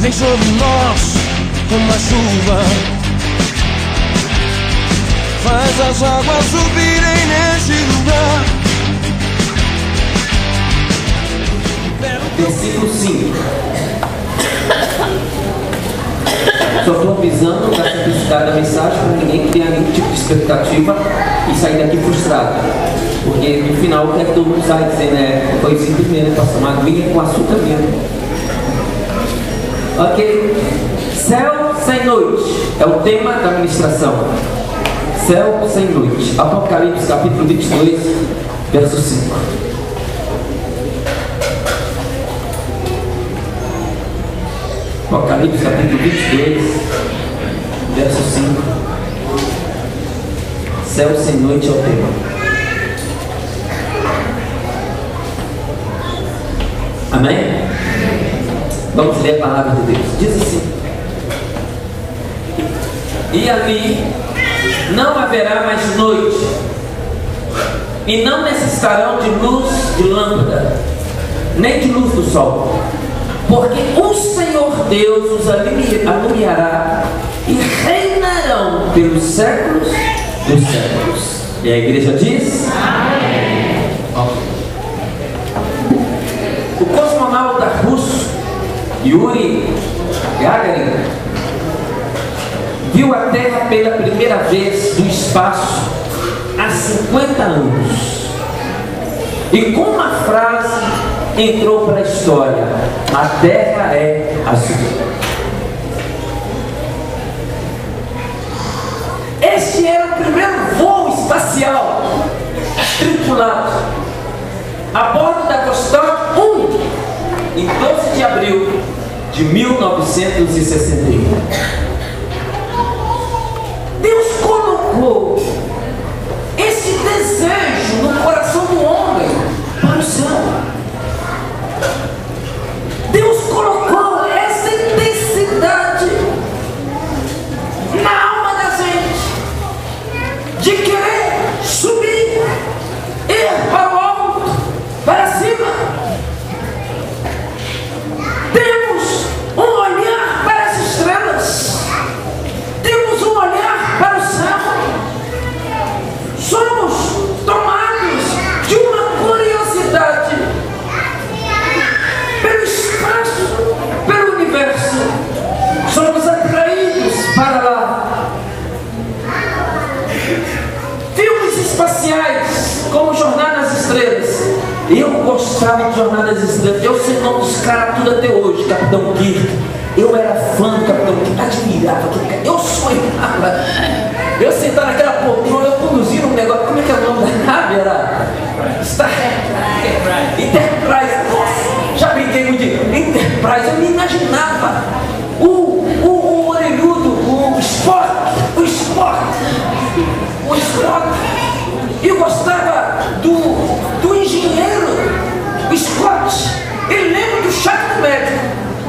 vem sobre nós como a chuva, faz as águas subirem nesse lugar. Versículo 5. Só estou avisando para simplificar a mensagem para ninguém criar nenhum tipo de expectativa e sair daqui frustrado. Porque no final o que é que todo mundo sai dizendo foi simples mesmo, pastor, uma aguinha com açúcar mesmo. Ok? Céu sem noite é o tema da ministração. Céu sem noite. Apocalipse capítulo 22, verso 5. Apocalipse capítulo 22, verso 5. Céu sem noite é o tema. Amém? Vamos ler a palavra de Deus. Diz assim: e ali não haverá mais noite, e não necessitarão de luz de lâmpada, nem de luz do sol, porque o Senhor Deus os alumiará e reinarão pelos séculos dos séculos. E a igreja diz: amém. O cosmonauta russo Yuri Gagarin viu a Terra pela primeira vez do espaço há 50 anos. E com uma frase entrou para a história: a Terra é azul. Este era o primeiro voo espacial tripulado a bordo da Vostok 1 em 12 de abril de 1961. Deus colocou esse desejo no coração do homem para o céu. Deus colocou essa intensidade na alma da gente de querer subir, ir para o alto, para cima. Temos um olhar para as estrelas, temos um olhar para o céu. Somos tomados de uma curiosidade pelo espaço, pelo universo. Somos atraídos para lá. Filmes espaciais como Jornada nas Estrelas. Eu gostava de Jornada nas Estrelas. Eu sei o nome dos caras tudo até hoje. Capitão Kirk. Eu era fã do Capitão Kirk. Admirava aquele cara. Eu sonhava. Eu sentava naquela poltrona, eu conduzindo um negócio. Como é que é o nome da nave? Era Star Enterprise. Nossa, já brinquei muito de Enterprise. Eu me imaginava o orelhudo, o Spock. Eu gostava do engenheiro, o Scott. Ele lembra do chato médico,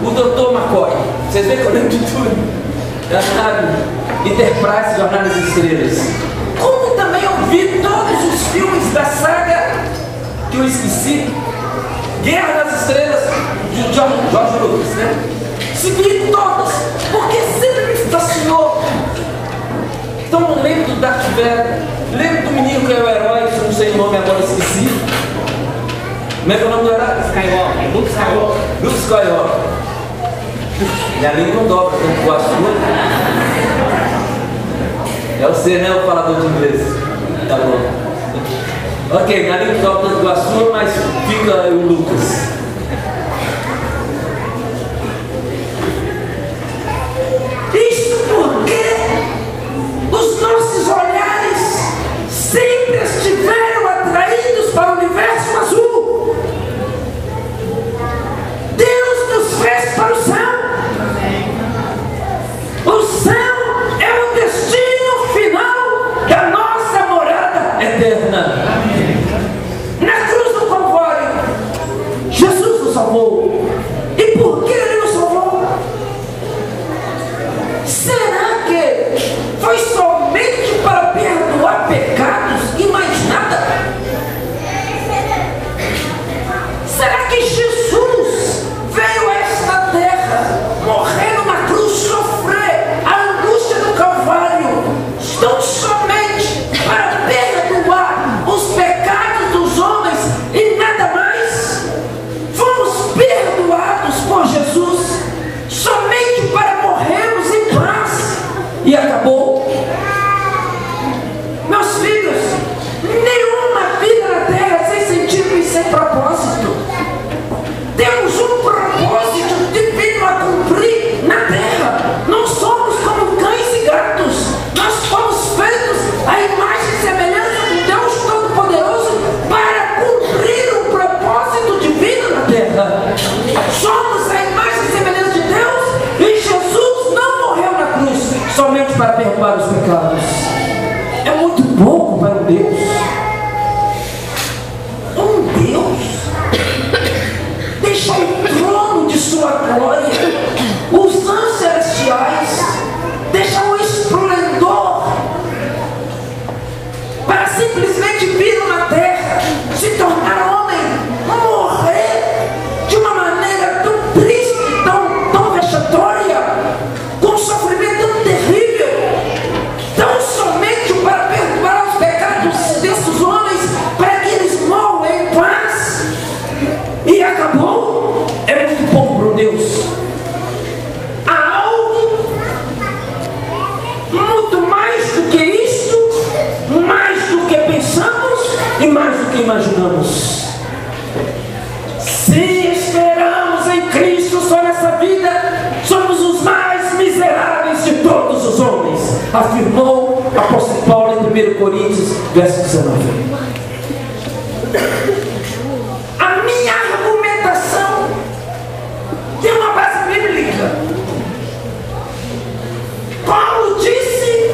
o Dr. McCoy. Vocês veem que eu lembro de tudo. Da nave Enterprise, Jornada nas Estrelas. Como também eu vi todos os filmes da saga que eu esqueci, Guerra nas Estrelas, de George Lucas, né? Segui todas, porque sempre me fascinou. Então eu lembro do Darth Vader, lembro do menino que é o herói, não sei o nome agora, esqueci. Como é que é o nome do herói? Skywalker. Luke Skywalker. Minha língua não dobra tanto com a sua. É você, né, o falador de inglês? Tá bom. Ok, minha língua não dobra tanto com a sua, mas fica o Lucas. Isso porque os nossos olhares sempre estiveram atraídos para o universo azul. Deus nos fez para o céu. O céu é o destino final da nossa morada eterna. Na cruz do Calvário, Jesus para perdoar os pecados. É muito pouco para um Deus. Um Deus deixa o trono de sua glória, os anjos celestiais, deixa o esplendor para simplesmente vir na terra, se tornar homem, morrer de uma maneira tão triste, tão vexatória, com um sofrimento tão terrível, tão somente para perdoar os pecados desses homens, para que eles morram em paz, e acabou. É muito pouco para Deus. Há algo muito mais do que isso, mais do que pensamos e mais do que imaginamos. Se esperamos em Cristo só nessa vida, somos os mais miseráveis de todos os homens, afirmou o apóstolo Paulo em 1 Coríntios, verso 19. A minha argumentação tem uma base bíblica. Paulo disse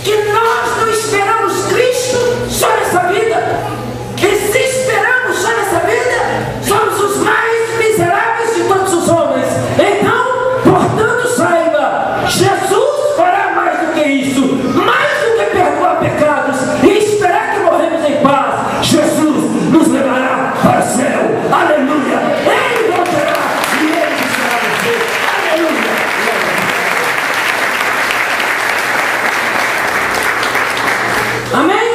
que nós não esperamos Cristo só nessa vida. E se esperamos só nessa vida, somos os mais miseráveis de todos os homens. Então, portanto, saiba, Jesus fará mais do que isso, mais do que perdoar pecados e esperar que morremos em paz. Jesus nos levará para o céu. Aleluia! Ele voltará e ele estará no céu. Aleluia! Amém?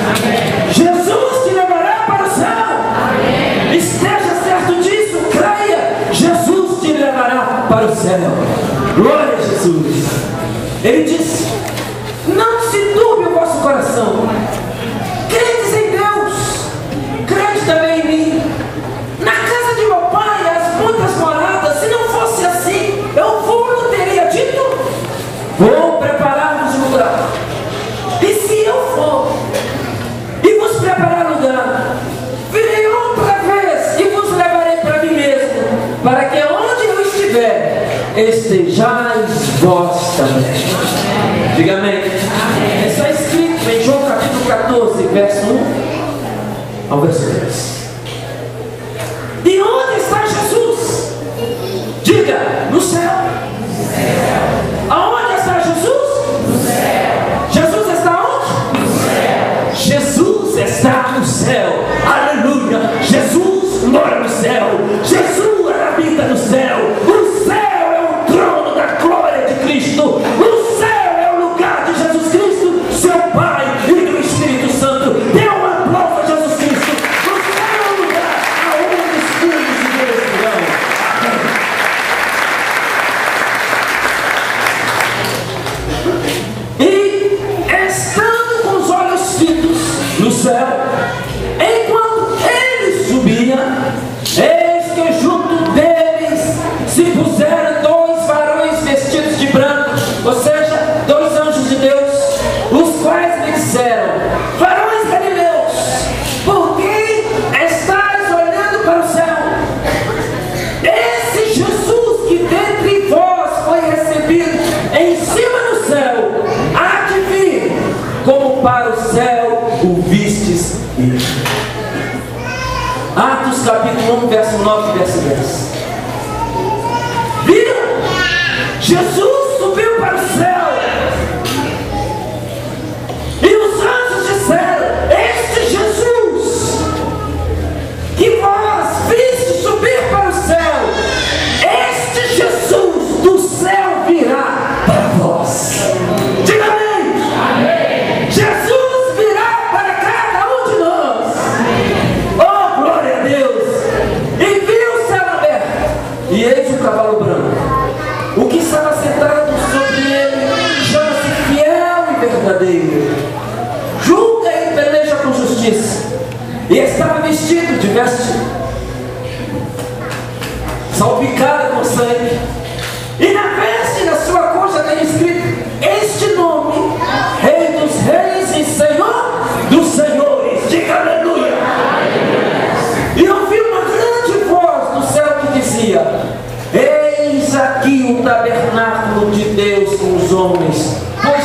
Amém. Jesus te levará para o céu. Amém. Esteja certo disso, creia. Jesus te levará para o céu. Glória a Jesus. Ele disse: não se turbe o vosso coração. Credes em Deus, crede também em mim. Na casa de meu pai há muitas moradas. Se não fosse assim, eu não teria dito: vou preparar-vos um lugar. E se eu for e vos preparar lugar, virei outra vez e vos levarei para mim mesmo, para que onde eu estiver, estejais vós também. Diga amém. Está escrito em João capítulo 14, verso 1 ao verso 3. E onde está Jesus? Diga: no céu. Aonde está Jesus? No céu. Jesus está onde? No céu. Jesus está no céu. Aleluia. Jesus mora no céu. Jesus habita no céu. O céu é o trono da glória de Cristo. O céu é o lugar de Jesus Cristo, seu Pai, e do Espírito Santo. Dê um aplauso a Jesus Cristo. O céu é o lugar aonde os filhos de Deus virão. E estando com os olhos fitos no céu, enquanto ele subia, eis que junto deles se puseram dois varões vestidos de branco, ou seja, dois anjos de Deus, os quais me disseram: varões galileus, por que estáis olhando para o céu? Esse Jesus que dentre vós foi recebido em cima do céu, há de vir, como para o céu o vistes ir. Atos capítulo 1, verso 9 e verso 10. Viram? Jesus subiu para o céu. E os anjos disseram: este Jesus que vós viste subir para o céu, este Jesus do céu virá para vós. Diga amém. Amém. Jesus virá para cada um de nós. Oh, glória a Deus. E viu o céu aberto, e eis o cavalo branco. O que estava sentado sobre ele chama-se Fiel e Verdadeiro. Julga e peleja com justiça. E estava vestido de veste salpicada com sangue. E na veste da sua coxa tem escrito este nome: Rei dos Reis e Senhor dos Senhores. Diga aleluia. E ouvi uma grande voz do céu que dizia: eis aqui o tabernáculo de Deus com os homens, pois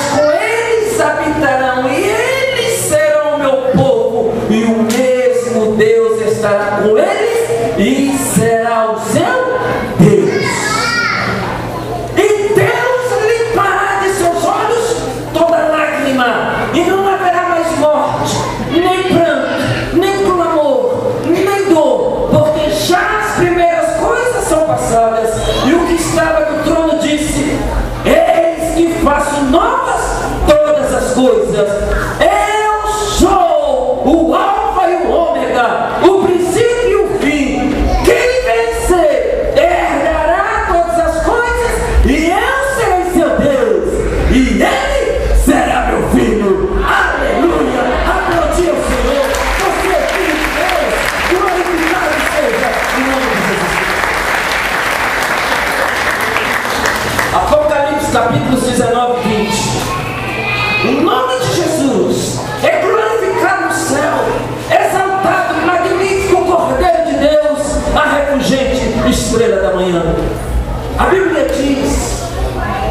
estrela da manhã. A Bíblia diz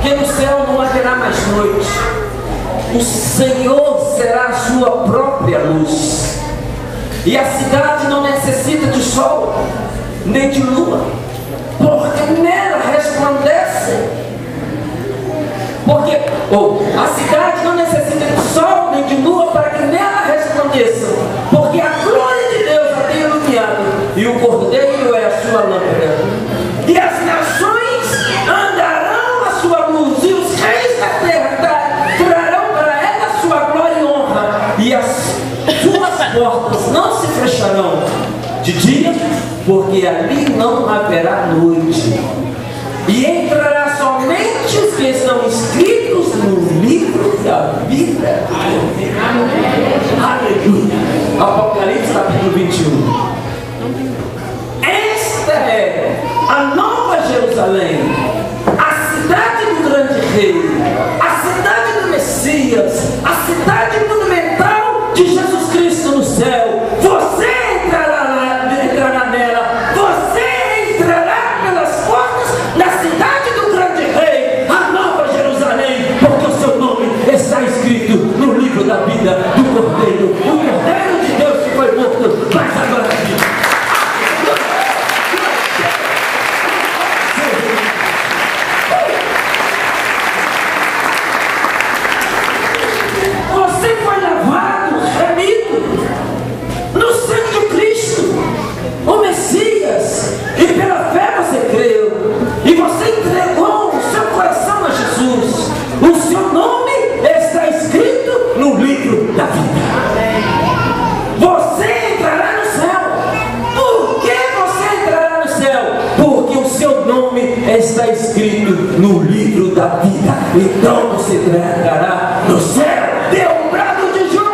que no céu não haverá mais noite. O Senhor será a sua própria luz. E a cidade não necessita de sol, nem de lua, porque nela resplandece. Porque a cidade não necessita de sol, nem de lua, para que nela resplandeça. Porque a glória de Deus a tem iluminado, e o Cordeiro é a sua lâmpada. E as nações andarão à sua luz, e os reis da terra trarão para ela a sua glória e honra. E as suas portas não se fecharão de dia, porque ali não haverá noite. E entrará somente os que estão inscritos no livro da vida. Aleluia. Apocalipse capítulo 21. Esta é a nova Jerusalém, a cidade do grande rei, a cidade do Messias, a cidade monumental de Jesus Cristo no céu. Você entrará nela, você entrará pelas portas da cidade do grande rei, a nova Jerusalém, porque o seu nome está escrito no livro da vida do Cordeiro, o Cordeiro de Deus que foi morto, mas agora vive. Você foi lavado, remido no sangue de Cristo, o Messias, e pela fé você creu, e você entregou o seu coração a Jesus. O seu nome está escrito no livro da vida. Você entrará no céu. Por que você entrará no céu? Porque o seu nome está escrito no livro da vida. Então você entrará no céu. Dê um brado de júbilo.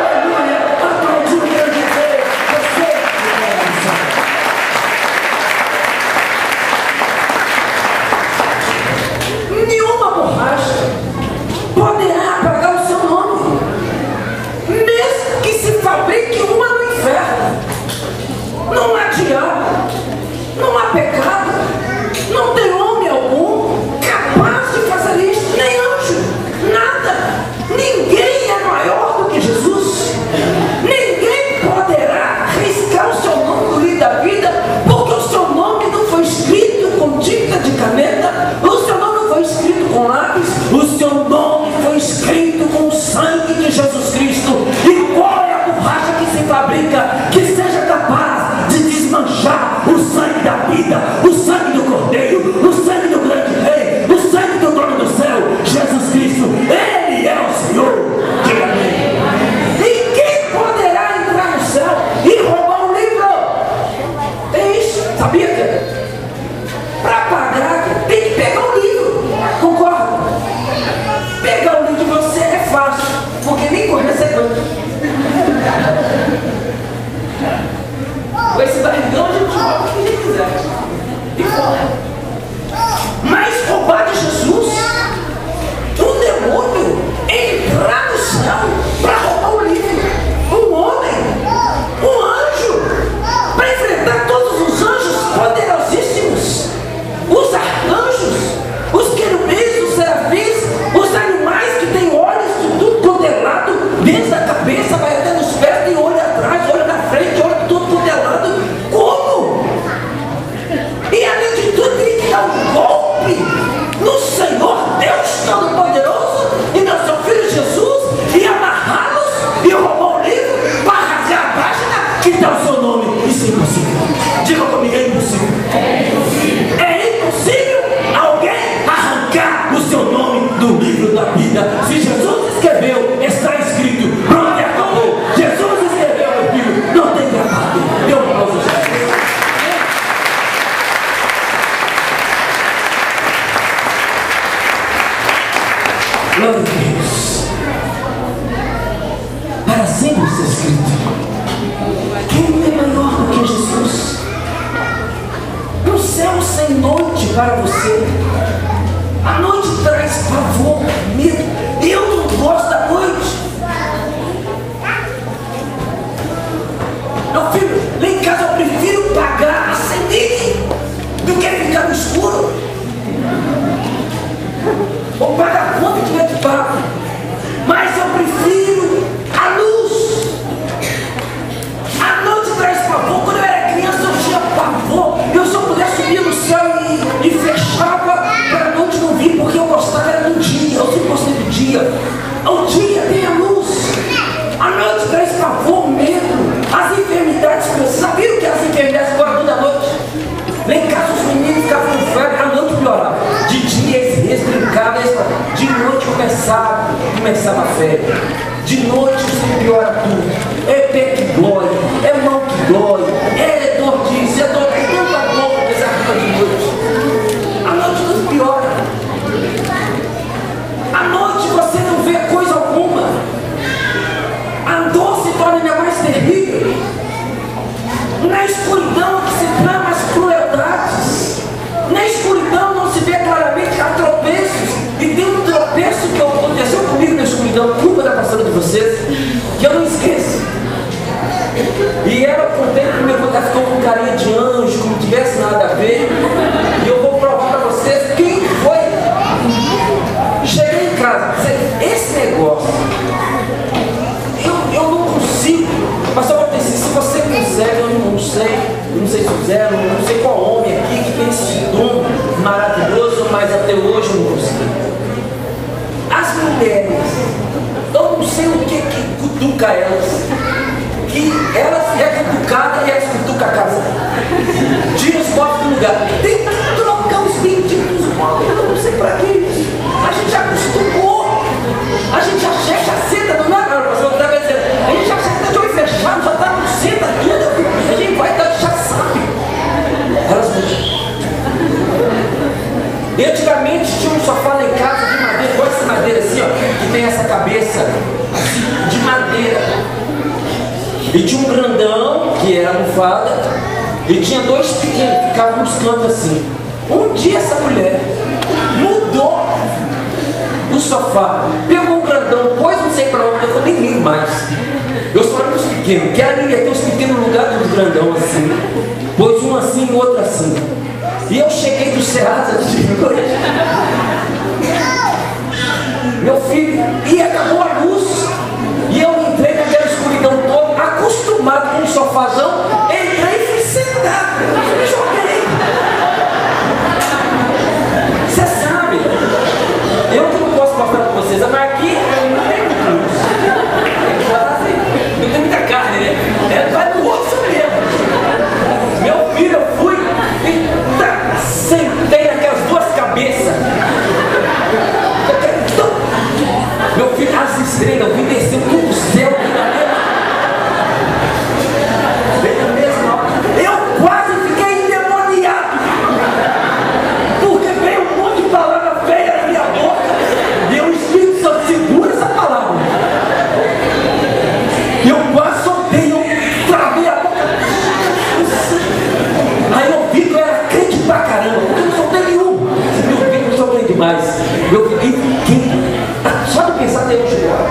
Aleluia. Aplaudiu o grande Deus. Você entrará no céu. Nenhuma borracha poderá apagar o seu nome, mesmo que se fabrique uma no inferno. Não há diabo, não há pecado, não tem homem algum capaz de fazer isso, nem anjo, nada. Ninguém é maior do que Jesus. Ninguém poderá riscar o seu nome no livro da vida, porque o seu nome não foi escrito com tinta de caneta, o seu nome não foi escrito com lápis, o seu nome foi escrito com o sangue de Jesus Cristo. E qual é a borracha que se fabrica que seja capaz de desmanchar o sangue da vida, o sangue do Cordeiro, o sangue do grande rei, o sangue do dono do céu, Jesus Cristo? Ele é o Senhor. Diga amém. E quem poderá entrar no céu e roubar um livro? É isso, sabia que para pagar tem que pegar um livro, concorda? Pegar o livro de você é fácil, porque nem conhece tanto. Com esse barrigão a gente rouba o que a gente quiser e fora. Mas roubar de Jesus, um demônio entrar no céu para roubar o livro, um homem, um anjo, para enfrentar todos os anjos poderosíssimos, os arcanjos, os querubins, os serafins, os animais que têm olhos de tudo quanto é lado, desde a cabeça vai até nos pés, tem olho atrás, olho na frente, olho de tudo quanto é lado. Como? E além de tudo, tem que dar um golpe no Senhor Deus Todo-Poderoso e no seu Filho Jesus e amarrá-los e roubar o livro para rasgar a página que dá o seu nome. Isso é impossível. Diga comigo, é impossível. É impossível alguém arrancar o seu nome do livro da vida. Se Jesus escreveu, está escrito. Pronto, acabou. Jesus escreveu, meu filho. Não tem gravado. Dê um aplauso a Jesus. Glória a Deus. Para sempre está escrito. Quem é maior do que Jesus? No céu sem noite para você. A noite traz pavor, medo. Eu não gosto da noite. Meu filho, lá em casa eu prefiro pagar escuridão é que se trama as crueldades. Na escuridão não se vê claramente, há tropeços. E tem um tropeço que aconteceu comigo na escuridão, culpa da pastora de vocês, que eu não esqueço. E ela, por dentro, meu ela ficou com carinha de anjo, como não tivesse nada a ver. E eu vou provar para vocês quem foi. Cheguei em casa, esse negócio, eu não consigo. Pastor Valteci, se você consegue, eu não sei se fizeram, não sei qual homem aqui que tem esse dom maravilhoso, mas até hoje eu não consigo. As mulheres, eu não sei o que cutuca elas, que elas é cutucada e elas cutucam a casa. Tira os povos do lugar. Tem que trocar os benditos dos povos, eu não sei pra que isso. A gente já acostumou, a gente já senta do nada, a gente já senta de olho fechado, já tá no senta tudo, a gente vai estar, já sabe. Elas não. E antigamente tinha um sofá lá em casa de madeira, igual essa madeira assim, ó, que tem essa cabeça de madeira. E tinha um grandão, que era almofada, e tinha dois pequenos, que ficavam nos cantos assim. Um dia essa mulher mudou o sofá, pegou um grandão, pôs não sei pra onde, eu nem ligo mais. Eu só olho os pequenos, que ali ia ter os pequenos no lugar dos grandão assim. Pôs um assim e outro assim. E eu cheguei do Ceasa de noite. Meu filho, e acabou a luz. E eu entrei naquela escuridão toda, acostumado com um sofazão, entrei e fui sentado. Eu joguei. Você sabe, eu que não posso mostrar para vocês, mas aqui não tem muita luz. Não tem muita carne, né? Ela vai no osso mesmo. Meu filho, eu fui e sentei naquelas duas cabeças. Meu filho, as estrelas, eu vim descendo tudo do céu. Eu quase fiquei endemoniado. Porque veio um monte de palavra feia na minha boca. E o Espírito Santo segura essa palavra. E eu quase soltei, eu travei a boca. Aí eu vi que eu era crente pra caramba. Porque eu não soltei nenhum. Meu Deus, eu soltei demais. Eu fiquei. Só de pensar até hoje agora.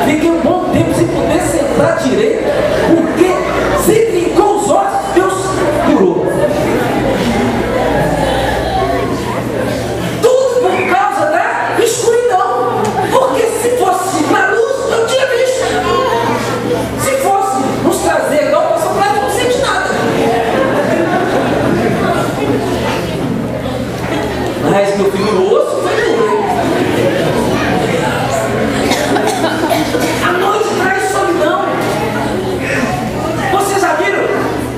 Fiquei um bom tempo sem poder sentar direito, porque se trincou os ossos, Deus curou. Tudo por causa da escuridão. Porque se fosse na luz, eu tinha visto. Se fosse nos trazer igual o pastor Flávio, não sente nada. Mas meu filho, o osso foi doer. A noite traz solidão. Vocês já viram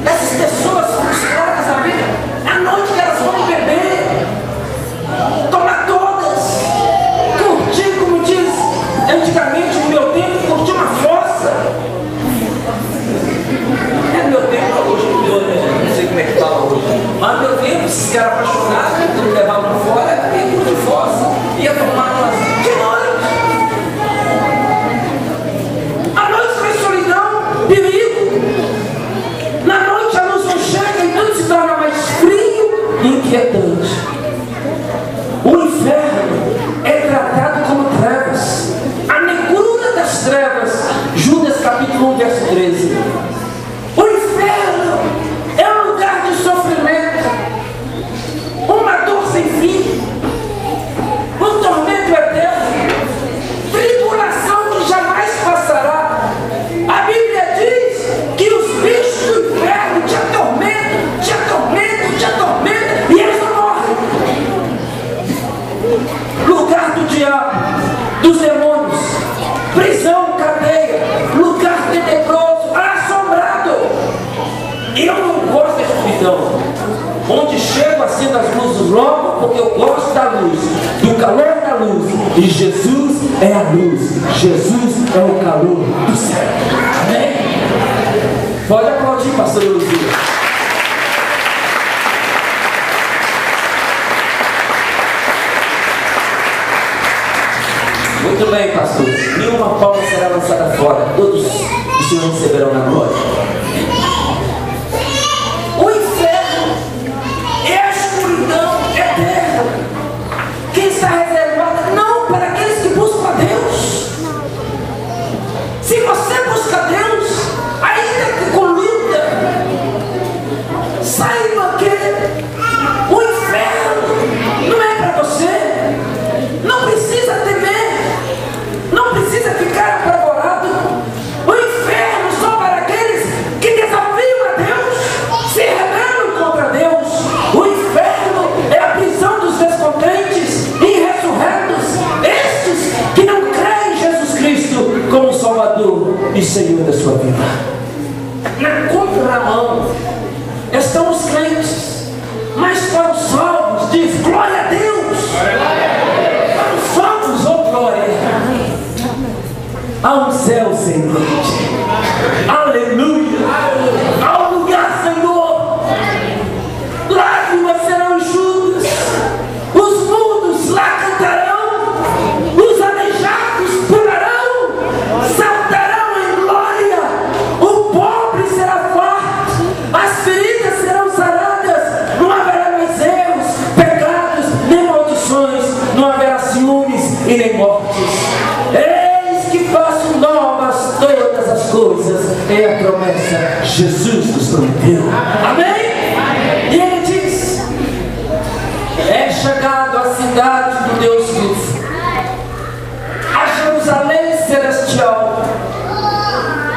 essas pessoas frustradas na vida? À noite que elas vão beber, tomar todas, curtir, como diz antigamente, no meu tempo, curtir uma fossa. É meu tempo, hoje mudou, né? Não sei como é que fala hoje. Mas meu tempo, esses caras apaixonados, me levavam para fora, ia curtir fossa, ia tomar umas de noite. Perigo. Na noite a luz não chega e tudo se torna mais frio e inquietante. O inferno é tratado como trevas. A negrura das trevas. Judas capítulo 1, verso 13. O inferno é um lugar de sofrimento, uma dor sem fim, um tormento eterno, tribulação que jamais passará. A Bíblia diz que os bichos do inferno te atormentam, te atormentam, te atormentam e eles não morrem. Lugar do diabo, dos demônios, prisão, cadeia, lugar tenebroso, assombrado. Eu não gosto da escuridão, onde chego acendo as luzes logo, porque eu gosto da luz, do calor da luz. E Jesus é a luz, Jesus é o calor do céu. Amém? Pode aplaudir, pastor Luzia. Muito bem, pastor. Nenhuma palma será lançada fora. Todos os senhores receberão na glória. estão os crentes. Mas para os salvos, diz glória a Deus. Para os salvos, oh glória. Há um céu sem limite. Aleluia. Há um lugar, Senhor. Lágrimas serão enxutas. Os mudos lá cantarão. Os aleijados pularão. Saltarão em glória. O pobre será farto. As feridas serão saradas. Não haverá mais erros, pecados, nem maldições. Não haverá ciúmes e nem mortes. Eis que faço novas todas as coisas. É a promessa. Jesus nos prometeu. Amém? E ele diz: é chegado a cidade do Deus vivo, a Jerusalém celestial,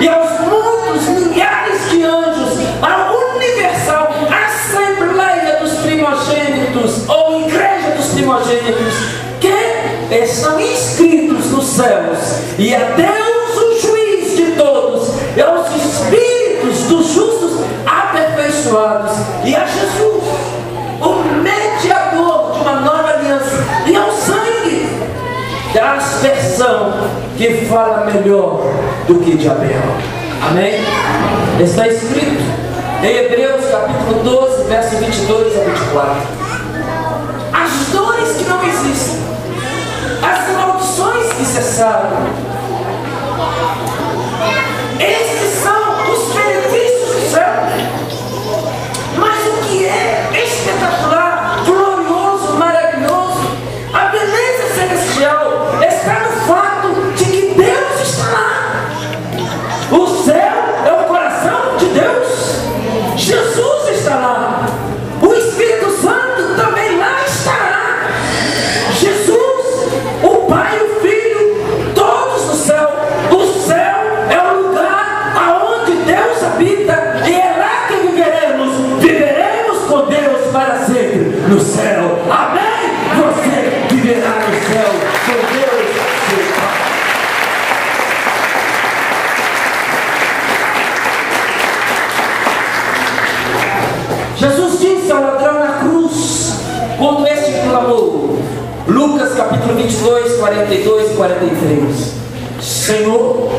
e aos muitos milhares de anjos, a universal Assembleia dos Primogênitos, ou Igreja dos Primogênitos, que estão inscritos nos céus, e a Deus o juiz de todos, e aos espíritos dos justos aperfeiçoados, e a Jesus, o mediador de uma nova aliança, e ao sangue da aspersão, que fala melhor do que de Abel. Amém? Está escrito em Hebreus capítulo 12, verso 22 a 24. As dores que não existem, as maldições que cessaram, esses são os benefícios do céu. Mas o que é espetacular, glorioso, maravilhoso, a beleza celestial está no fato de que Deus está lá. O céu é o coração de Deus. Jesus está lá. O Espírito Santo também lá estará. Jesus, o Pai e o Filho, todos no céu. O céu é o lugar aonde Deus habita, e é lá que viveremos. Viveremos com Deus para sempre no céu. Amém? Você viverá no céu com Deus, seu Pai. Jesus disse ao ladrão na cruz, quando este clamou, Lucas capítulo 22, 42 e 43: Senhor,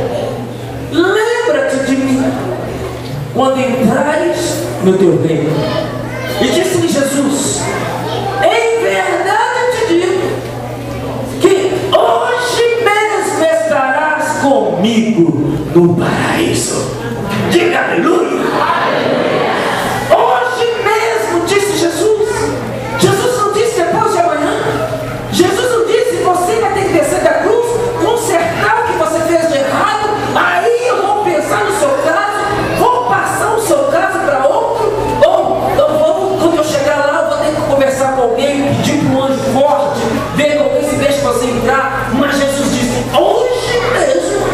lembra-te de mim quando entrares no teu reino. E disse-lhe Jesus: em verdade te digo que hoje mesmo estarás comigo no paraíso. Diga aleluia. Hoje mesmo, disse Jesus. Jesus não disse depois de amanhã. Jesus não disse: você vai ter que descer da cruz, consertar o que você fez de errado, aí eu vou pensar no seu caso, vou passar o seu caso para outro, ou quando eu chegar lá eu vou ter que conversar com alguém, pedir para um anjo forte, ver alguém se deixa você entrar. Mas Jesus disse: hoje mesmo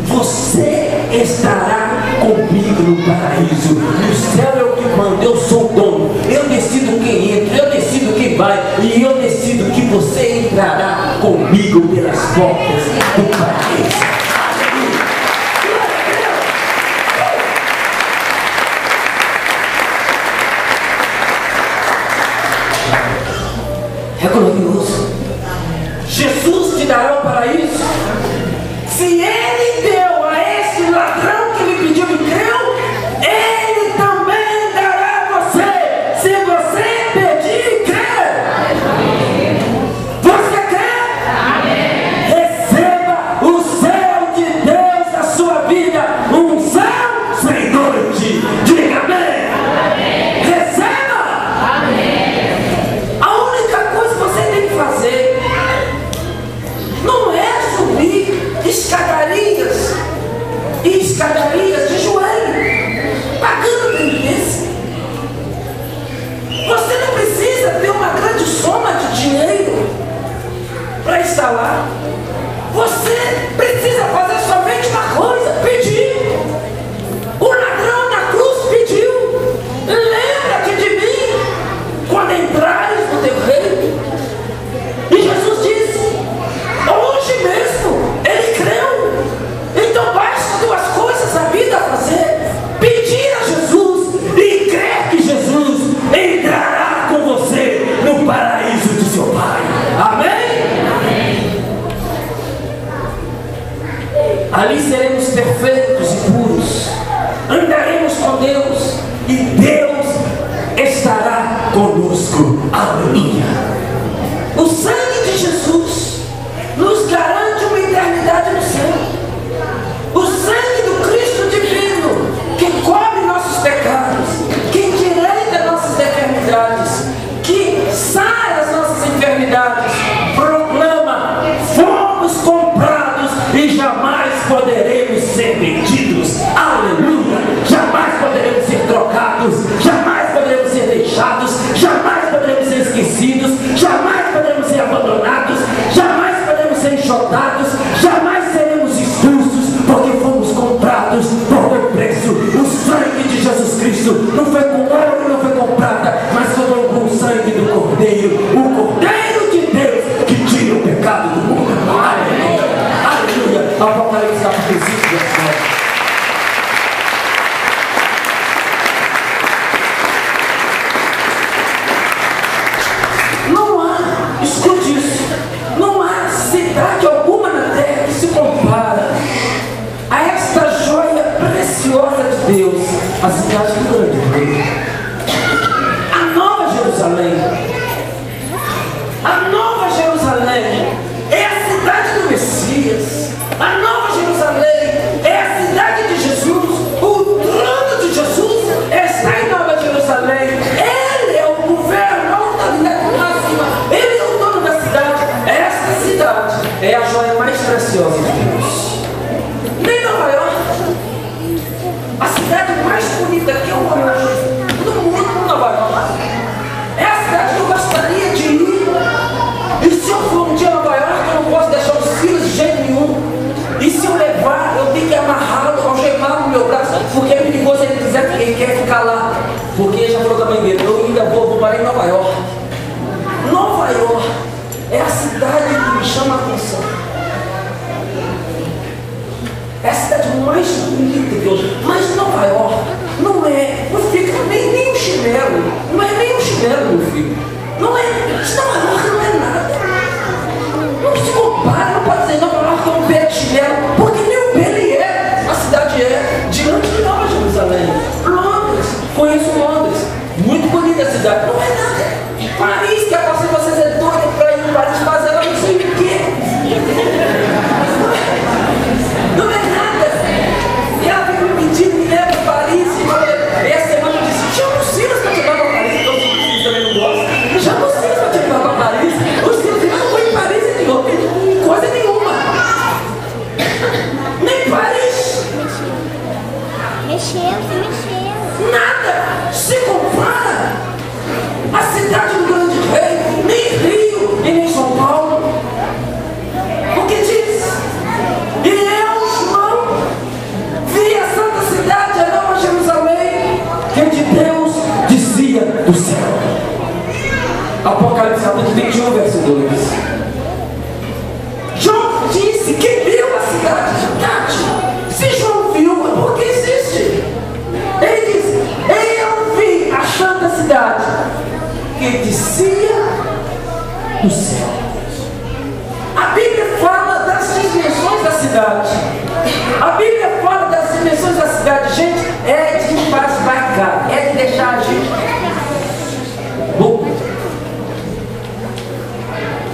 você estará comigo no paraíso. No céu é o que manda, eu sou o dono, eu decido quem entra, eu decido quem vai, e eu decido que você entrará comigo pelas portas do paraíso. É glorioso. Jesus te dará o paraíso. Se Ele deu a esse ladrão que lhe pediu e creu, Ele também dará a você, se você pedir e crer. Você crê? Amém. Receba o céu de Deus na sua vida, um céu sem noite. Diga amém. Amém. Receba. Amém. A única coisa que você tem que fazer não é e Deus estará conosco. Aleluia. O sangue de Jesus nos garante uma eternidade no céu. O sangue do Cristo divino, que cobre nossos pecados, que endireita nossas enfermidades, que sara as nossas enfermidades, proclama: fomos comprados e jamais poderemos ser vendidos. Aleluia! Jamais poderemos ser trocados, jamais poderemos ser deixados, jamais poderemos ser esquecidos, jamais poderemos ser abandonados, jamais poderemos ser enxotados, jamais seremos expulsos, porque fomos comprados por um preço. O sangue de Jesus Cristo não foi com ouro, não foi com prata, mas foi com o sangue do Cordeiro, o Cordeiro de Deus que tira o pecado do mundo. Aleluia! Aleluia! Apocalipse capítulo 5, verso 9. Não há, escute isso, não há cidade alguma na terra que se compara a esta joia preciosa de Deus, a cidade do grande rei, a Nova Jerusalém. A Nova Jerusalém é a cidade do Messias. A Nova Jerusalém é a cidade de Jesus. O trono de Jesus está em Nova Jerusalém. Ele é o governo, a autoridade máxima. Ele é o dono da cidade. Esta cidade é a joia mais preciosa de Deus. Nem Nova York, a cidade mais bonita que eu conheço no mundo, Nova York, é a cidade que eu gostaria de ir. E se eu for um dia a Nova York, eu não posso deixar os filhos de jeito nenhum. E se eu levar, eu tenho que amarrá-lo, algemá-lo no meu braço, porque é perigoso se ele quiser, porque ele quer ficar lá. Porque ele já falou com a mãe dele: eu ainda vou parar em Nova York. Nova York é a cidade que me chama a atenção. É a cidade mais bonita de Deus. Mas Nova York não fica nem um chinelo. Não é nem um chinelo, meu filho. Não é. Nova York não é nada. Não se compara, não pode dizer Nova York é um pé de chinelo, porque nem o pé ele é. A cidade é diante de Nova Jerusalém. Londres, conheço Londres. Muito bonita a cidade. Não é nada. Paris, que é para vocês é doida para ir em Paris fazer ela não sei o quê. Não é nada. E ela fica me pedindo, me leva para Paris. E essa semana eu disse: chama o Silas para te levar para Paris. Então os Silas também não gostam. Chama o Silas para te levar para Paris. O Silas disse: não vou em Paris e de coisa nenhuma. Nem Paris. Mexeu. Nada se compara à cidade do grande rei, nem Rio e nem São Paulo. Porque diz: e eu, João, vi a santa cidade, a Nova Jerusalém, que de Deus dizia do céu. Apocalipse capítulo 21, verso 2. João disse que viu a cidade. Se João viu, por que existe? Ele diz: eu vi a santa cidade que descia do céu. A Bíblia fala das dimensões da cidade. A Bíblia fala das dimensões da cidade. Gente, é de embasbacar, é de deixar a gente louco.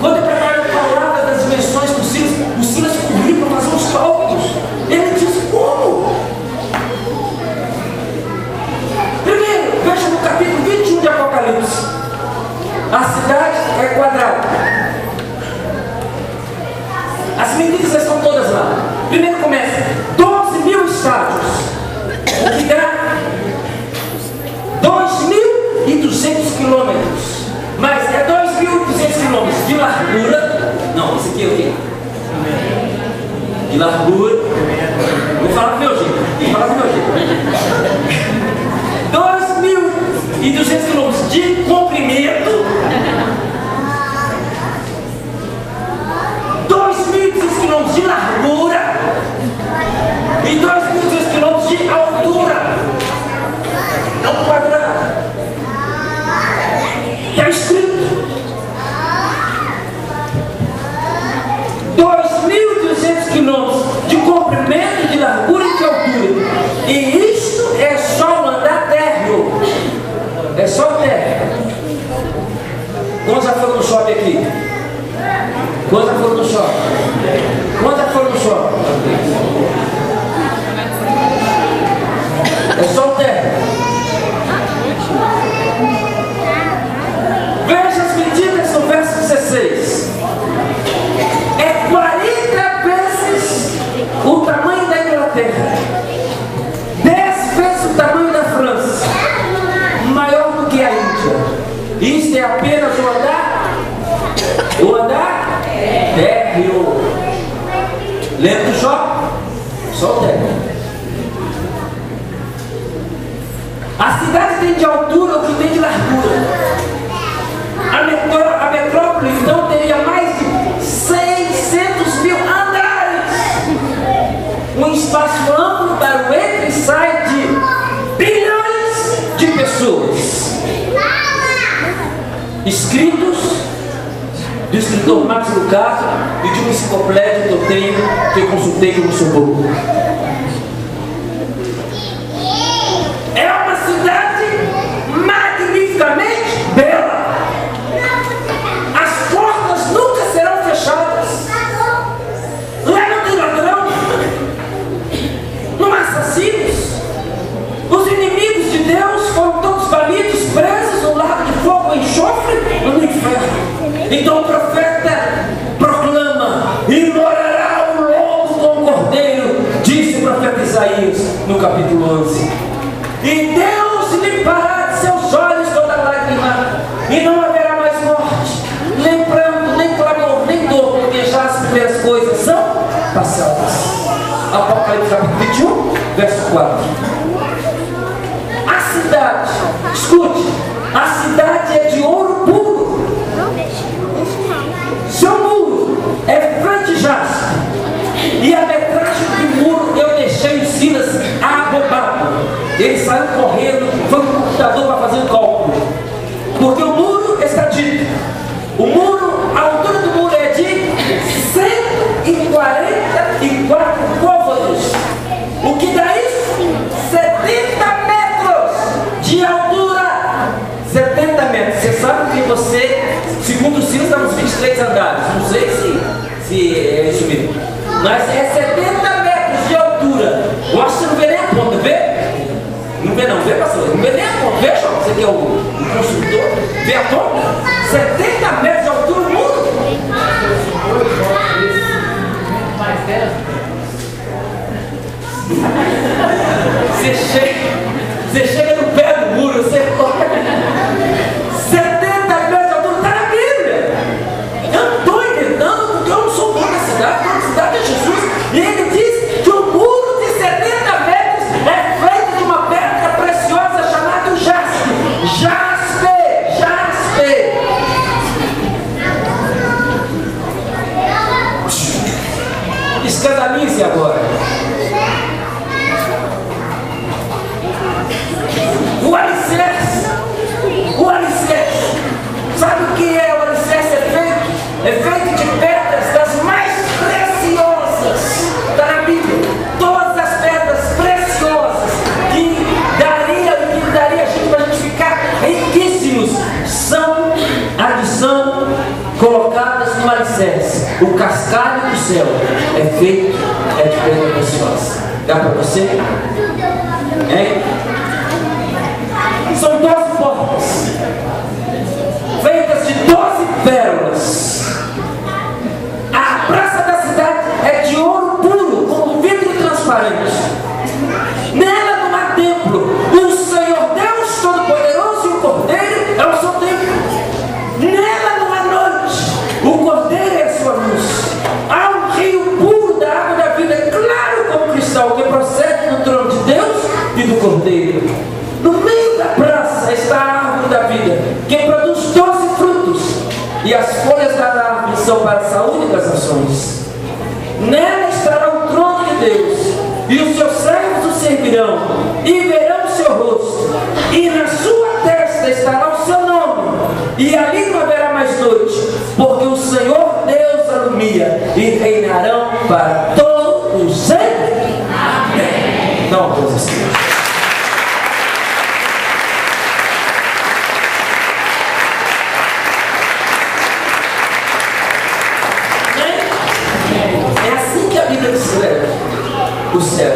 Quando eu preparei a palavra das dimensões do Silas, o Silas corria para fazer uns cálculos. Ele diz: como? Primeiro, veja no capítulo 21 de Apocalipse. A cidade é quadrada. As medidas estão todas lá. Primeiro começa 12.000 estádios, o que dá 2.200 quilômetros. Mas é 2.200 quilômetros de largura. Não, esse aqui é o quê? De largura. Vou falar do meu jeito. Vou falar do meu jeito. 2.200 quilômetros de comprimento. 2.200 quilômetros de largura e 2.200 quilômetros de altura. É um quadrado. Está escrito 2.200 quilômetros de comprimento, de largura e de altura. E isto é só o andar térreo. foram no shopping? Quantas foram no shopping? É só o terra. Veja as medidas no verso 16. É 40 vezes o tamanho da Inglaterra, 10 vezes o tamanho da França, maior do que a Índia. Isto é apenas o andar térreo. Lembra do shopping? Só o térreo. A cidade tem de altura o que tem de largura. A metrópole então teria mais de 600 mil andares. Um espaço amplo para o entra e sai de bilhões de pessoas. Escritos do escritor Max Lucado e de uma enciclopédia que eu consultei como socorro. É uma cidade magnificamente bela. As portas nunca serão fechadas. Lá não tem ladrão, não há assassinos. Os inimigos de Deus foram todos banidos, presos no lago de fogo e enxofre no inferno. Então o profeta proclama: e morará o lobo com o cordeiro, disse o profeta Isaías no capítulo 11. E Deus limpará de seus olhos toda lágrima, e não haverá mais morte, nem pranto, nem clamor, nem dor, porque já as primeiras coisas são passadas. Apocalipse capítulo 21, verso 4. A cidade, escute, a cidade é de ouro puro. Seu muro é feito de jaspe, e a metragem do muro eu deixei os Silas abobado. Ele saiu correndo, foi no computador para fazer um cálculo. Porque o muro está dito. O muro, a altura do muro é de 144 côvados. O que dá isso? 70 metros de altura. 70 metros. Você sabe que você, segundo o Silas, está nos 23 andares. Não sei se é isso mesmo. Mas é 70 metros de altura. Eu acho que você não vê nem a ponta, vê? Não vê não, vê, pastor? Não vê nem a ponta. Vê, João, você que é o construtor. Vê a ponta? 70 metros de altura no mundo. Você chega no pé do muro, você corre. 70 metros de altura, está na Bíblia. Eu não estou inventando, porque eu não sou dono da cidade, a cidade é Jesus. E ele diz que o muro de 70 metros é feito de uma pedra preciosa chamada jaspe. Jaspe! Jaspe! Escandalize agora. O alicerce. Sabe o que é o alicerce? É feito de pedras das mais preciosas. Está na Bíblia. Todas as pedras preciosas que daria a gente para a gente ficar riquíssimos são colocadas no alicerce. O cascalho do céu é feito de pedra preciosa. Dá para você? Hein? São 12 portas, feitas de 12 pérolas. A praça da cidade é de ouro puro, com vidro transparente. Nela não há templo. O Senhor Deus Todo-Poderoso e o Cordeiro é o seu templo. Nela não há noite. O Cordeiro é a sua luz. Há um rio puro da água da vida, claro como cristal, que procede do trono de Deus e do Cordeiro. No meio da praça está a árvore da vida, que produz 12 frutos, e as folhas da árvore são para a saúde das nações. Nela estará o trono de Deus, e os seus servos o servirão, e verão o seu rosto, e na sua testa estará o seu nome, e ali não haverá mais noite, porque o Senhor Deus alumia, e reinarão para todo o sempre. Amém. Não, Deus assim. o céu.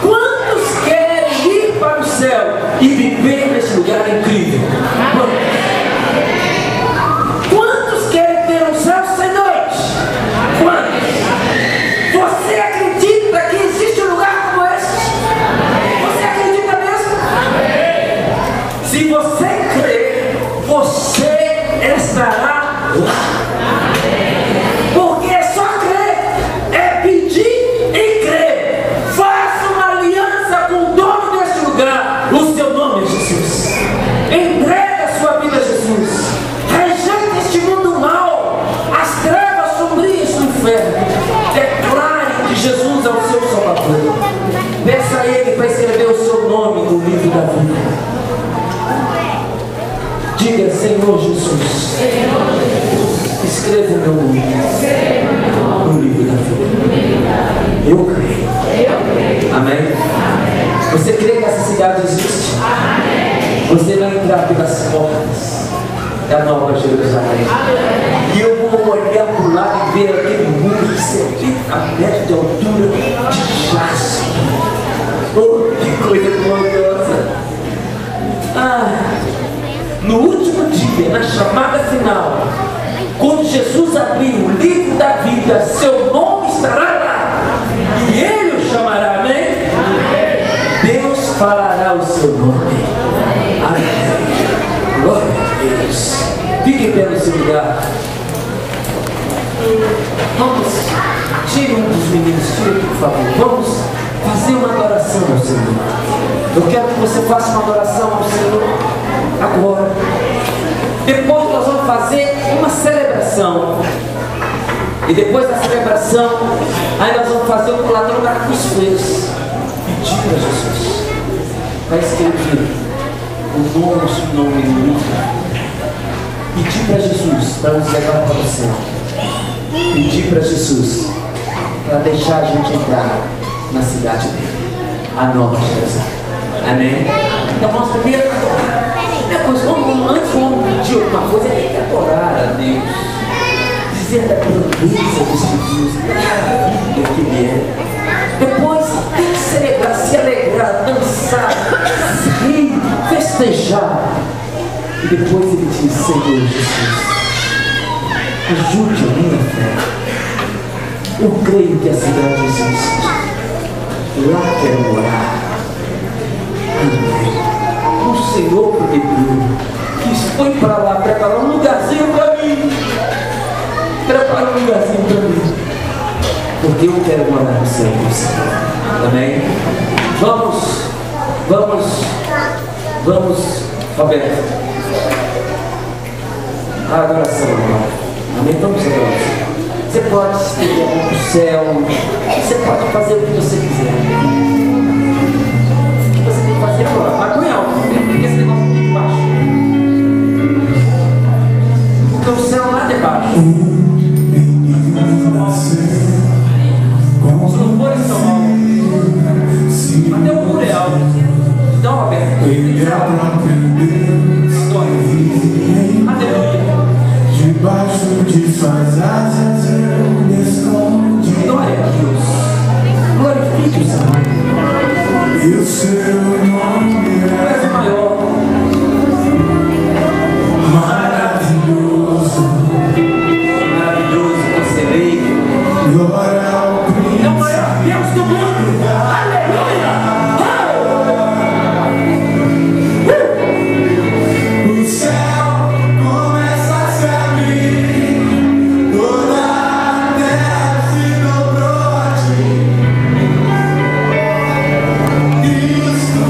Quantos querem ir para o céu e viver nesse lugar incrível? Quantos querem ter um céu sem noite? Quantos? Você acredita que existe um lugar como esse? Você acredita mesmo? Se você crer, você estará lá. Porque é só crer, é pedir e crer. Faça uma aliança com o dono deste lugar. O seu nome é Jesus. Entregue a sua vida a Jesus. Rejeite este mundo mau, as trevas sombrias do inferno. Declare que Jesus é o seu Salvador. Peça a Ele para escrever o seu nome no livro da vida. Diga: Senhor Jesus, escreva o meu nome no livro da vida. Eu creio. Amém? Você crê que essa cidade existe? Você vai entrar pelas portas da Nova Jerusalém. E eu vou olhar para o lado e ver aquele muro de 70 metros de altura de jaspe. Oh, que coisa gloriosa! No último dia, na chamada final, quando Jesus abrir o livro da vida, seu nome estará lá. E Ele o chamará, amém? Deus falará o seu nome. Amém. Glória a Deus. Fique em pé no seu lugar. Vamos, tire um dos meninos, tire aqui, por favor. Vamos fazer uma adoração ao Senhor. Eu quero que você faça uma adoração ao Senhor agora. Depois nós vamos fazer uma celebração. E depois da celebração, aí nós vamos fazer o pulador da cruz fez. Pedir para Jesus para escrever o nosso nome no livro. Pedir para Jesus para nos levar para o céu. Pedir para Jesus para deixar a gente entrar na cidade dele, a Nova Jerusalém. Amém? Então vamos primeiro adorar. Depois, antes vamos pedir alguma coisa, tem que adorar a Deus. Dizer da grandeza deste Deus, da maravilha que Ele é. Depois tem que celebrar, se alegrar, dançar, rir, festejar. E depois Ele diz: Senhor Jesus, ajude a minha fé. Eu creio que a cidade existe. Lá quero morar. Amém. O Senhor prometeu que foi para lá preparar um lugarzinho para mim. Prepara um lugarzinho para mim. Porque eu quero morar no céu do Senhor. Amém? Vamos, Roberto. A adoração agora. Amém? Vamos adorar. Você pode estender a mão para o céu. Você pode fazer o que você quiser. O que você tem que fazer agora? Mas põe alto, porque esse negócio aqui de baixo. Porque o céu lá de baixo. Os louvores são altos. Até o muro é alto. Então, Roberto, tem que ser alto. Aleluia. Debaixo de suas asas eu me escondi. Glória a Deus. Glorifique o Senhor. E o seu nome é o maior. maravilhoso. Maravilhoso, conselheiro. Glória ao É o maior Deus do mundo. Aleluia. o céu começa a se abrir, toda a terra se dobrou a ti. Cristo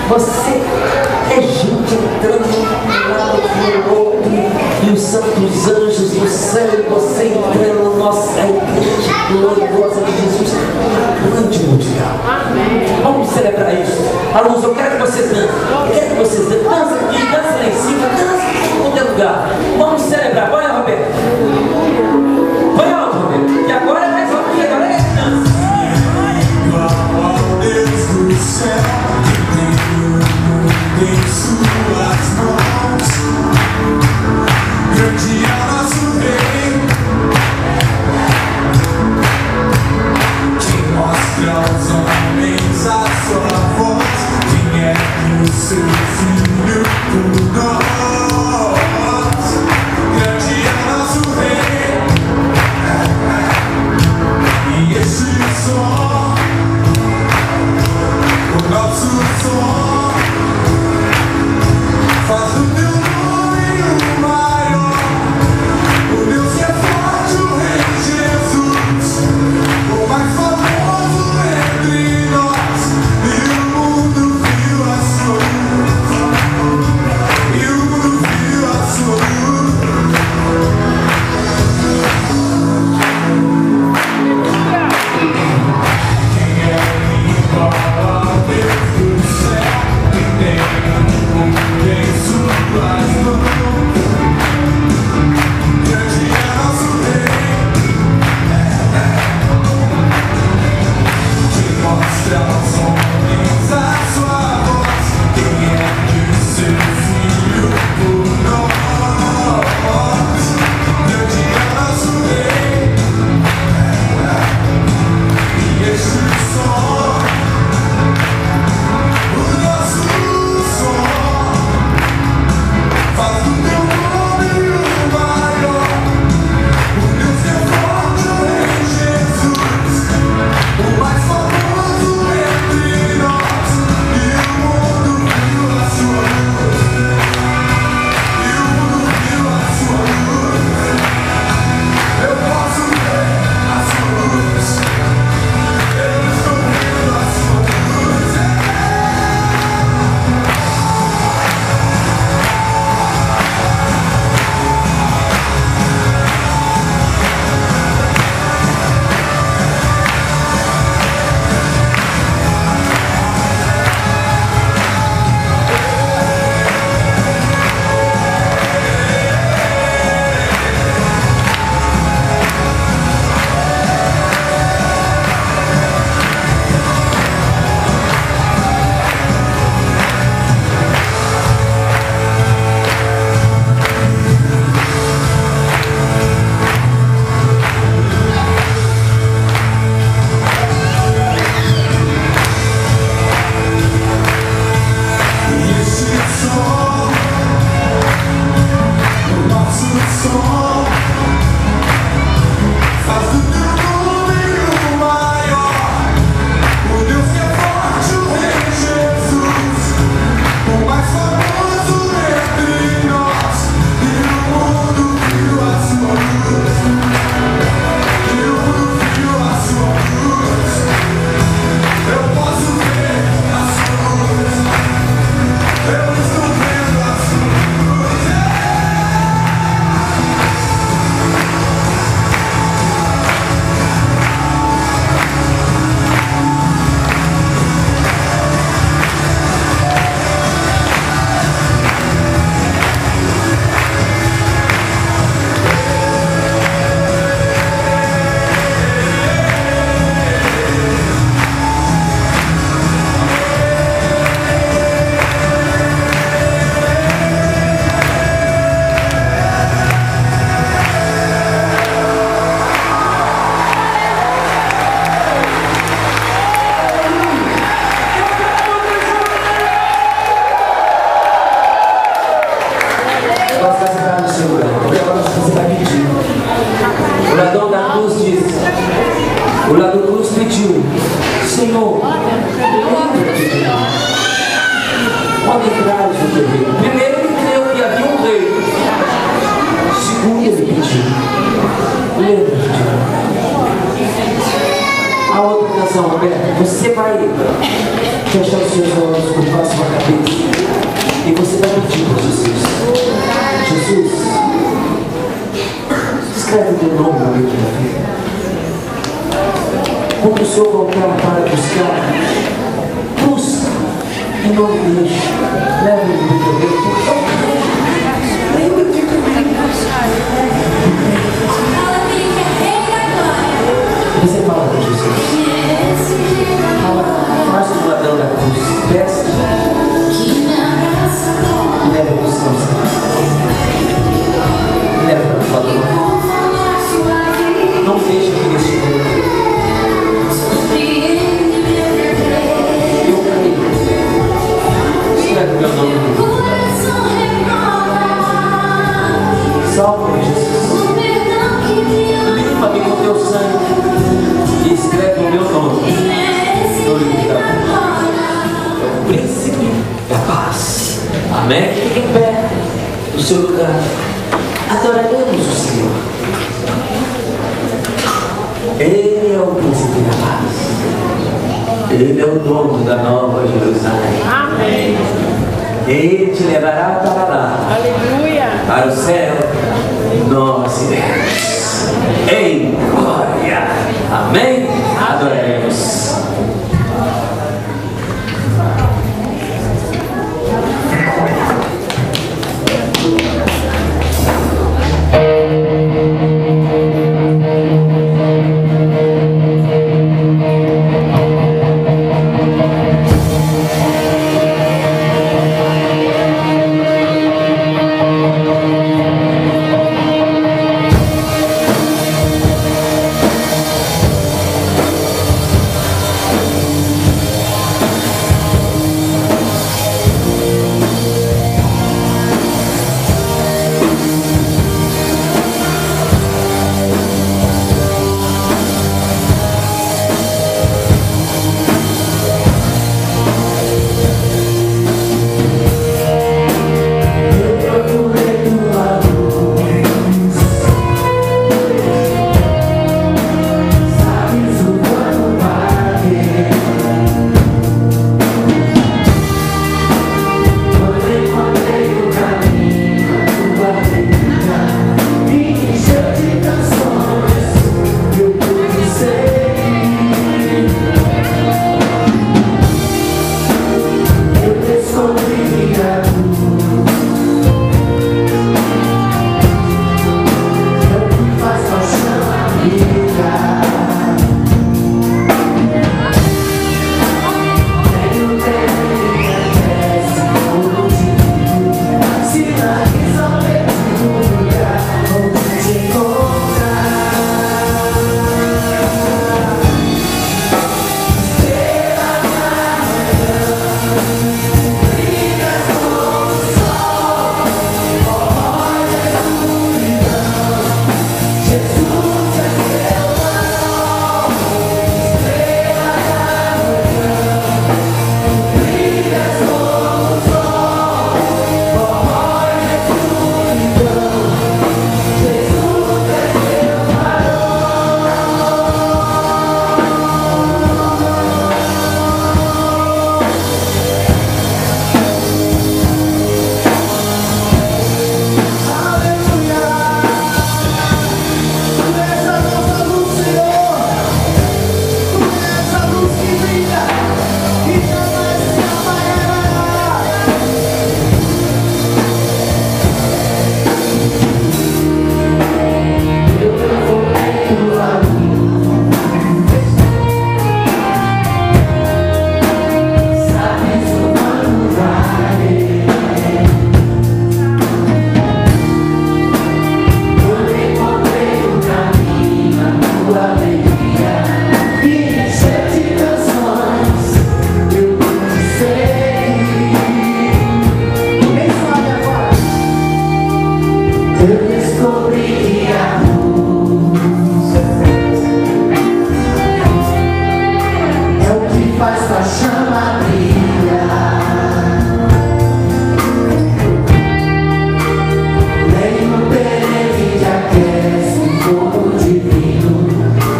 Você é gente entrando um lado no outro, e os santos anjos do céu, e você entrando na nossa igreja gloriosa de Jesus. Grande multidão. Vamos celebrar isso. Alunos, eu quero que vocês dancem. Eu quero que vocês dancem. Dança aqui, dança lá em cima, dança em qualquer lugar. Vamos celebrar. Põe lá, Roberto. Põe lá, Roberto. E agora é mais rápido que agora é dança. Deus do céu, que tem o mundo em suas mãos. Grande é nosso rei, que mostra aos homens a sua voz. Quem é o seu filho por nós? Grande é nosso rei, e esse som, o nosso som, faz o teu nome o maior. O Deus que é forte, o Rei Jesus, o mais famoso entre nós. E o mundo viu a sua luz, e o mundo viu a sua luz. Quem é igual a Deus do céu, que tem o mundo em suas mãos? Grande é nosso rei, que mostra aos homens a sua voz. Quem é o seu filho por nós? Grande é nosso rei, e esse som, o nosso som, faz do teu nome o maior. O Deus que é forte, o Rei Jesus, o mais famoso entre nós. E o mundo viu a sua luz, e o mundo viu a sua luz. Eu posso ver a sua luz, eu estou vendo a sua luz. E esse som, o nosso som, faz do teu nome o maior. O Deus que é forte, o Rei Jesus, o mais famoso entre nós. E o mundo viu a sua luz, e o mundo viu a sua luz. Eu posso ver a sua luz, eu estou vendo a sua luz. Nós vamos ficar no Senhor. E agora você vai pedir. O ladrão da cruz diz: o ladrão da cruz pediu, Senhor, lembra-te de nós. Quando entrares no teu reino. Primeiro ele creu que havia um rei. Segundo ele pediu, lembra-te de nós. A outra canção, Roberto, você vai fechar os seus olhos, curvar a sua cabeça e você vai pedir para Jesus. Jesus, escreve o teu nome no livro da vida. Quando o Senhor voltar para buscar, busca e não deixe. Leve-me do teu Deus, por favor. Você fala com Jesus. Fala, faz o ladrão da cruz. Peça. Leva para os céus. Leva para o ladrão. Não deixe que ele escolha. Eu creio. Escreve meu nome no livro. Salve, Jesus. Limpa-me com teu sangue e escreve o meu nome no livro da vida. É o príncipe da paz. Amém? Fique em pé no seu lugar. Adoraremos o Senhor. Ele é o príncipe da paz. Ele é o dono da Nova Jerusalém. Amém. Ele te levará para lá. Aleluia. Para o céu, nós iremos. Em glória. Amém? Adoraremos.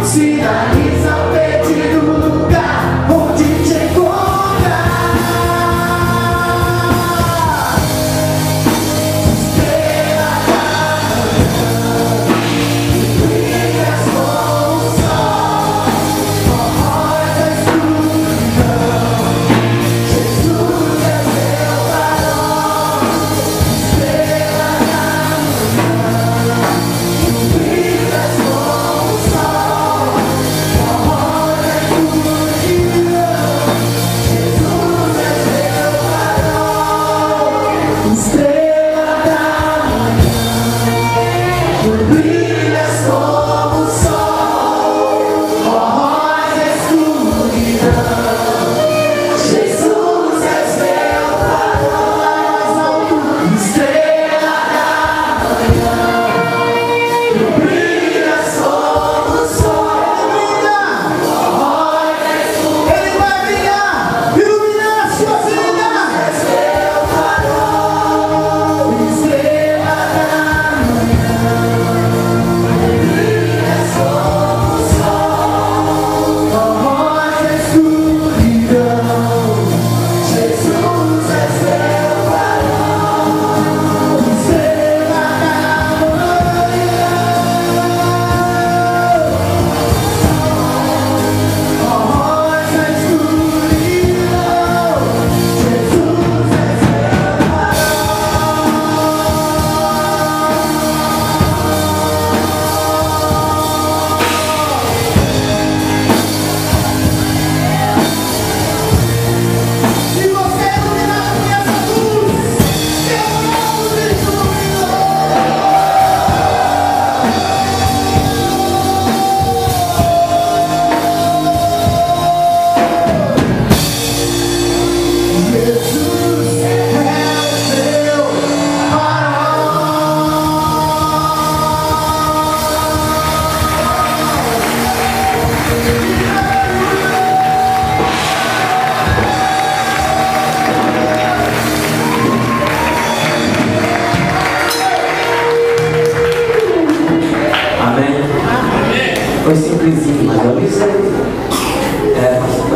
Sinaliza o pedido.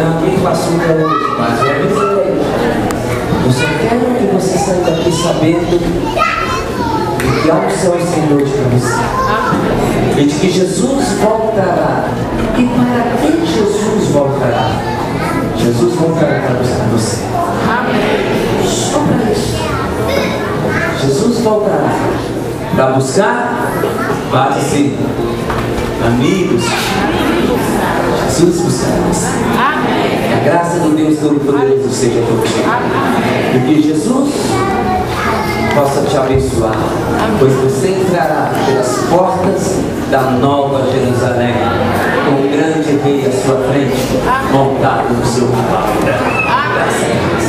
Alguém com açúcar hoje, mas eu avisei. Eu só quero que você saia daqui sabendo que há um céu Senhor para você. E de que Jesus voltará. E para quem Jesus voltará? Jesus voltará para buscar você. Só para isso. Jesus voltará para buscar, bate sim, amigos. Jesus buscará você. A graça do Deus Todo-Poderoso seja contigo. E que Jesus possa te abençoar, pois você entrará pelas portas da Nova Jerusalém, com um grande rei à sua frente, montado no seu cavalo. Graças a Deus.